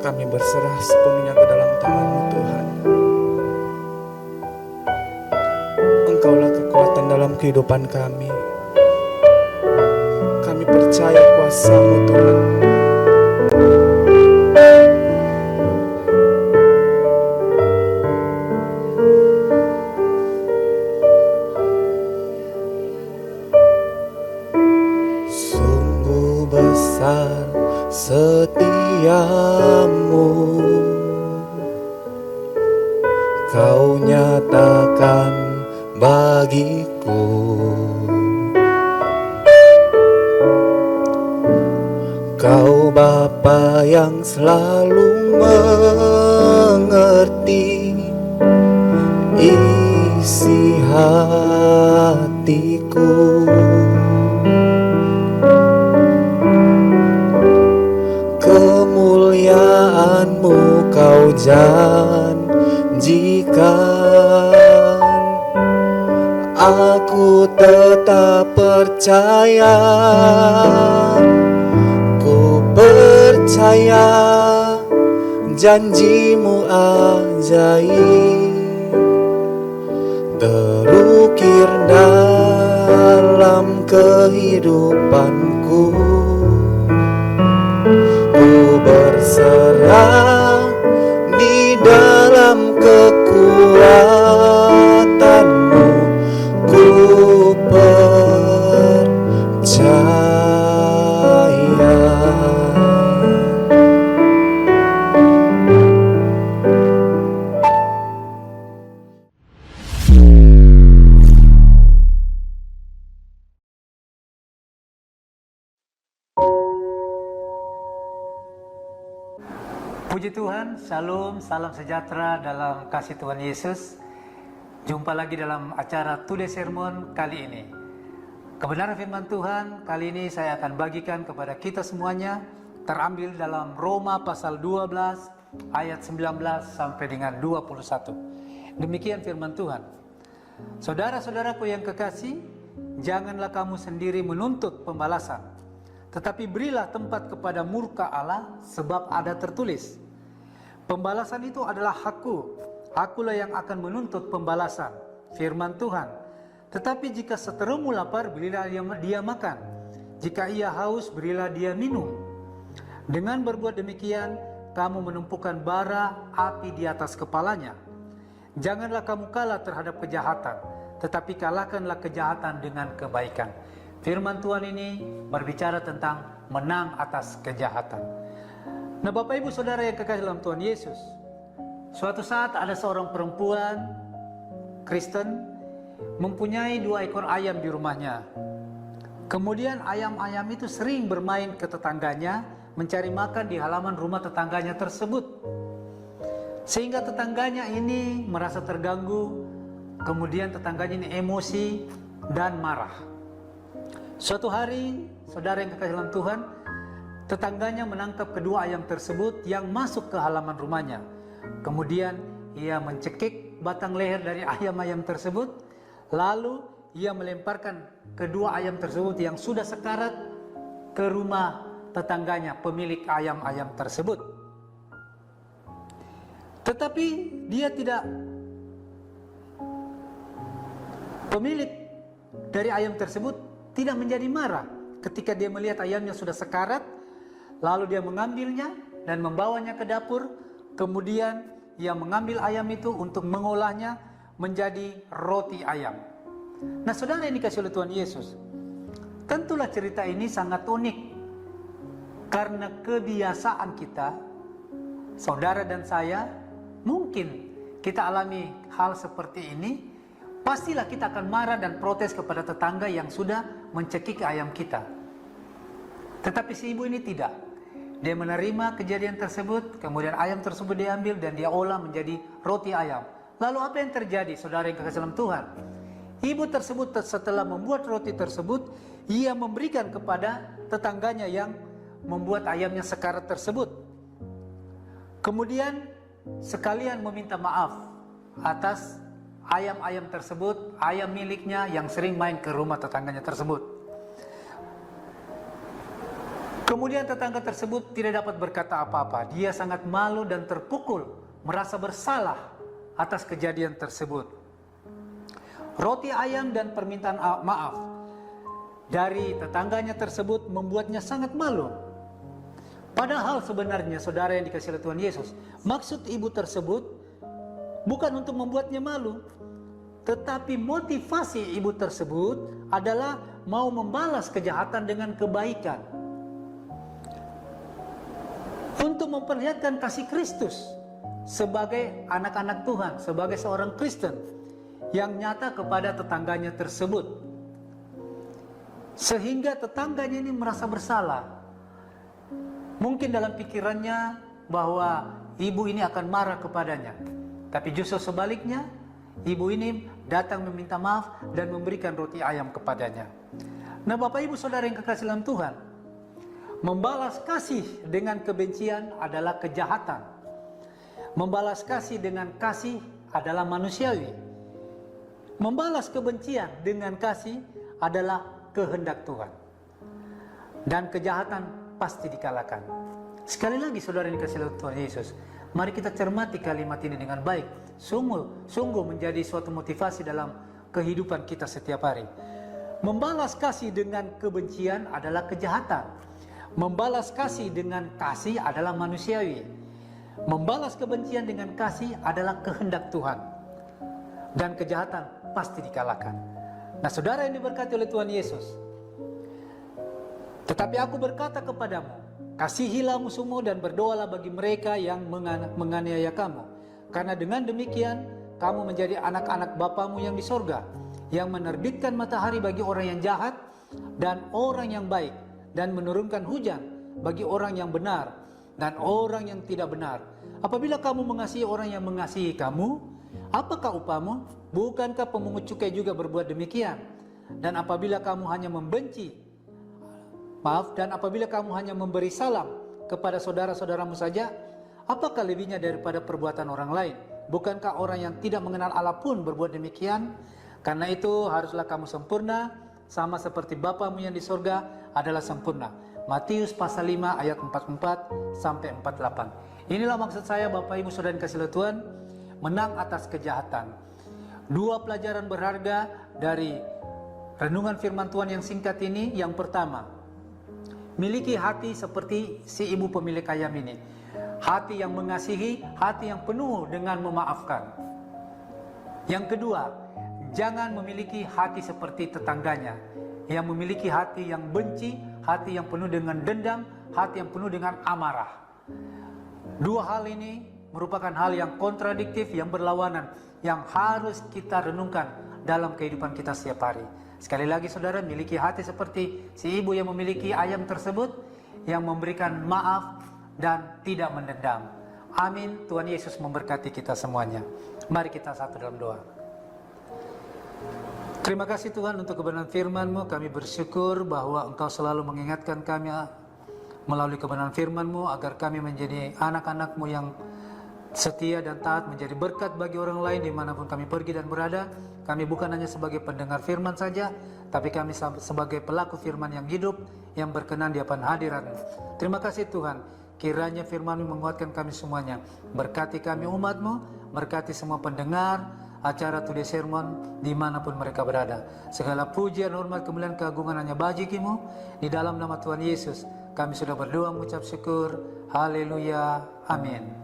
Kami berserah sepenuhnya ke dalam tangan-Mu Tuhan. Engkaulah kekuatan dalam kehidupan kami. Kami percaya kuasa-Mu Tuhan. Sungguh besar setiamu, Kau nyatakan bagiku. Kau Bapa yang selalu mengerti isi hatiku. Kemuliaan-Mu Kau janjikan, aku tetap percaya. Ku percaya janji-Mu ajaib, terukir dalam kehidupanku. Ku berserah di dalam kekuatan-Mu, ku percaya. Puji Tuhan, Shalom, salam sejahtera dalam kasih Tuhan Yesus. Jumpa lagi dalam acara Today Sermon kali ini. Kebenaran firman Tuhan kali ini saya akan bagikan kepada kita semuanya, terambil dalam Roma pasal 12 ayat 19 sampai dengan 21. Demikian firman Tuhan. Saudara-saudaraku yang kekasih, janganlah kamu sendiri menuntut pembalasan, tetapi berilah tempat kepada murka Allah, sebab ada tertulis, pembalasan itu adalah hakku, akulah yang akan menuntut pembalasan, firman Tuhan. Tetapi jika seterumu lapar, berilah dia makan, jika ia haus, berilah dia minum. Dengan berbuat demikian, kamu menumpukan bara api di atas kepalanya. Janganlah kamu kalah terhadap kejahatan, tetapi kalahkanlah kejahatan dengan kebaikan. Firman Tuhan ini berbicara tentang menang atas kejahatan. Nah, Bapak Ibu Saudara yang kekasih dalam Tuhan Yesus, suatu saat ada seorang perempuan Kristen mempunyai 2 ekor ayam di rumahnya. Kemudian ayam-ayam itu sering bermain ke tetangganya, mencari makan di halaman rumah tetangganya tersebut. Sehingga tetangganya ini merasa terganggu, kemudian tetangganya ini emosi dan marah. Suatu hari, saudara yang kekasih dalam Tuhan, tetangganya menangkap kedua ayam tersebut yang masuk ke halaman rumahnya. Kemudian ia mencekik batang leher dari ayam-ayam tersebut, lalu ia melemparkan kedua ayam tersebut yang sudah sekarat ke rumah tetangganya, pemilik ayam-ayam tersebut. Tetapi pemilik dari ayam tersebut tidak menjadi marah ketika dia melihat ayamnya sudah sekarat. Lalu dia mengambilnya dan membawanya ke dapur. Kemudian ia mengambil ayam itu untuk mengolahnya menjadi roti ayam. Nah, saudara yang dikasihi oleh Tuhan Yesus, tentulah cerita ini sangat unik. Karena kebiasaan kita, saudara dan saya, mungkin kita alami hal seperti ini, pastilah kita akan marah dan protes kepada tetangga yang sudah mencekik ayam kita. Tetapi si ibu ini tidak. Dia menerima kejadian tersebut, kemudian ayam tersebut diambil dan dia olah menjadi roti ayam. Lalu apa yang terjadi, saudara yang kekasih dalam Tuhan? Ibu tersebut setelah membuat roti tersebut, ia memberikan kepada tetangganya yang membuat ayamnya sekarat tersebut. Kemudian sekalian meminta maaf atas ayam-ayam tersebut, ayam miliknya yang sering main ke rumah tetangganya tersebut. Kemudian tetangga tersebut tidak dapat berkata apa-apa. Dia sangat malu dan terpukul, merasa bersalah atas kejadian tersebut. Roti ayam dan permintaan maaf dari tetangganya tersebut membuatnya sangat malu. Padahal sebenarnya saudara yang dikasihi oleh Tuhan Yesus, maksud ibu tersebut bukan untuk membuatnya malu, tetapi motivasi ibu tersebut adalah mau membalas kejahatan dengan kebaikan, untuk memperlihatkan kasih Kristus sebagai anak-anak Tuhan, sebagai seorang Kristen yang nyata kepada tetangganya tersebut. Sehingga tetangganya ini merasa bersalah. Mungkin dalam pikirannya bahwa ibu ini akan marah kepadanya, tapi justru sebaliknya, ibu ini datang meminta maaf dan memberikan roti ayam kepadanya. Nah, Bapak Ibu Saudara yang kekasih dalam Tuhan, membalas kasih dengan kebencian adalah kejahatan. Membalas kasih dengan kasih adalah manusiawi. Membalas kebencian dengan kasih adalah kehendak Tuhan. Dan kejahatan pasti dikalahkan. Sekali lagi saudara yang dikasihi oleh Tuhan Yesus, mari kita cermati kalimat ini dengan baik. Sungguh menjadi suatu motivasi dalam kehidupan kita setiap hari. Membalas kasih dengan kebencian adalah kejahatan. Membalas kasih dengan kasih adalah manusiawi. Membalas kebencian dengan kasih adalah kehendak Tuhan. Dan kejahatan pasti dikalahkan. Nah, saudara yang diberkati oleh Tuhan Yesus, tetapi aku berkata kepadamu, kasihilah musuhmu dan berdoalah bagi mereka yang menganiaya kamu. Karena dengan demikian, kamu menjadi anak-anak Bapamu yang di sorga, yang menerbitkan matahari bagi orang yang jahat dan orang yang baik, dan menurunkan hujan bagi orang yang benar dan orang yang tidak benar. Apabila kamu mengasihi orang yang mengasihi kamu, apakah upahmu? Bukankah pemungut cukai juga berbuat demikian? Dan apabila kamu hanya apabila kamu hanya memberi salam kepada saudara-saudaramu saja, apakah lebihnya daripada perbuatan orang lain? Bukankah orang yang tidak mengenal Allah pun berbuat demikian? Karena itu haruslah kamu sempurna, sama seperti Bapamu yang di sorga adalah sempurna. Matius pasal 5 ayat 44 sampai 48. Inilah maksud saya, Bapak Ibu Saudara yang kasih Tuhan, menang atas kejahatan. Dua pelajaran berharga dari renungan firman Tuhan yang singkat ini. Yang pertama, miliki hati seperti si ibu pemilik ayam ini. Hati yang mengasihi, hati yang penuh dengan memaafkan. Yang kedua, jangan memiliki hati seperti tetangganya, yang memiliki hati yang benci, hati yang penuh dengan dendam, hati yang penuh dengan amarah. Dua hal ini merupakan hal yang kontradiktif, yang berlawanan, yang harus kita renungkan dalam kehidupan kita setiap hari. Sekali lagi saudara, miliki hati seperti si ibu yang memiliki ayam tersebut, yang memberikan maaf dan tidak mendendam. Amin. Tuhan Yesus memberkati kita semuanya. Mari kita satu dalam doa. Terima kasih Tuhan untuk kebenaran firman-Mu. Kami bersyukur bahwa Engkau selalu mengingatkan kami melalui kebenaran firman-Mu agar kami menjadi anak-anak-Mu yang setia dan taat, menjadi berkat bagi orang lain dimanapun kami pergi dan berada. Kami bukan hanya sebagai pendengar firman saja, tapi kami sebagai pelaku firman yang hidup, yang berkenan di hadapan hadirat-Mu. Terima kasih Tuhan, kiranya firman-Mu menguatkan kami semuanya. Berkati kami umat-Mu, berkati semua pendengar acara Today Sermon dimanapun mereka berada. Segala pujian, hormat, kemuliaan, keagungan hanya bagimu. Di dalam nama Tuhan Yesus kami sudah berdoa mengucap syukur. Haleluya, amin.